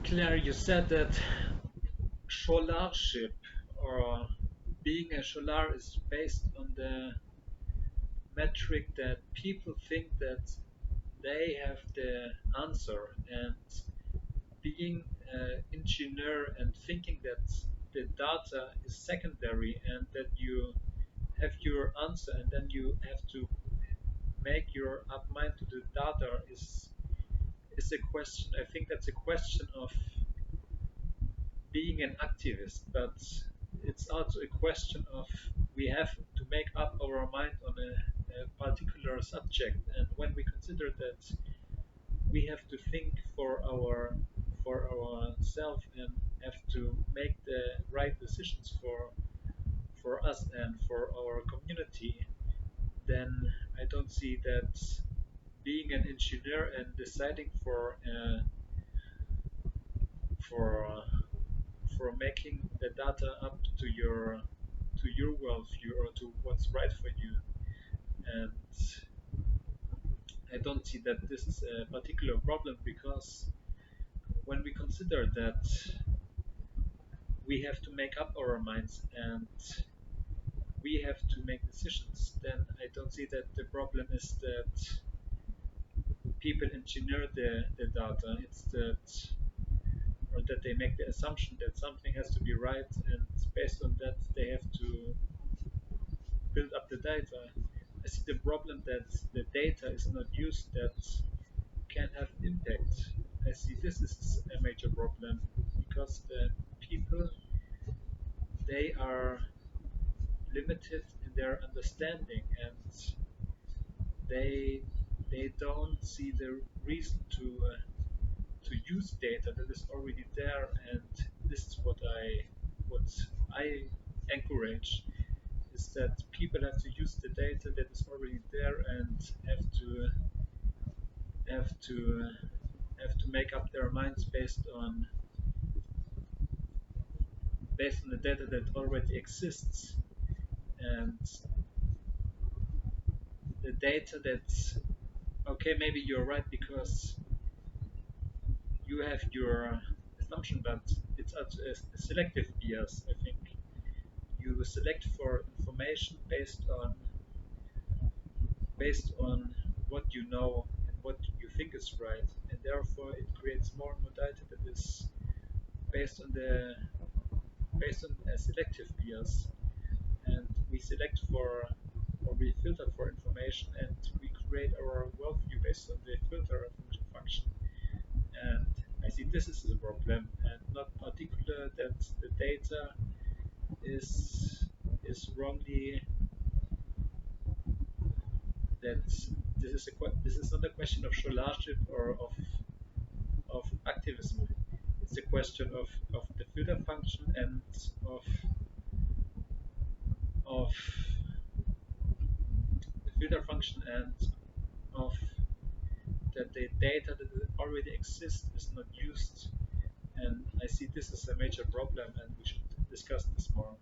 Claire, you said that scholarship or being a scholar is based on the metric that people think that they have the answer, and being an engineer and thinking that the data is secondary and that you have your answer and then you have to make your up mind to the data is a question. I think that's a question of being an activist, but it's also a question of we have to make up our mind on a particular subject, and when we consider that we have to think for ourselves and have to make the right decisions for us and for our community, then I don't see that being an engineer and deciding for for making the data up to your worldview or to what's right for you. And I don't see that this is a particular problem because when we consider that we have to make up our minds and we have to make decisions, then I don't see that the problem is that people engineer the data. It's that or that they make the assumption that something has to be right, and based on that they have to build up the data. I see the problem that the data is not used that can have impact. I see this is a major problem because the people, they are limited in their understanding, and they they don't see the reason to use data that is already there. And this is what I encourage, is that people have to use the data that is already there and have to have to make up their minds based on the data that already exists. And the data that's okay, maybe you're right because you have your assumption, but it's a selective bias. I think you select for information based on what you know and what you think is right, and therefore it creates more and more data that is based on the based on a selective bias. And we select for or we filter for information, and we create our worldview based on the filter function. And I think this is the problem, and not particular that the data is wrongly, that this is not a question of scholarship or of activism. It's a question of the filter function and of of the filter function and of that the data that already exists is not used. And I see this as a major problem, and we should discuss this more.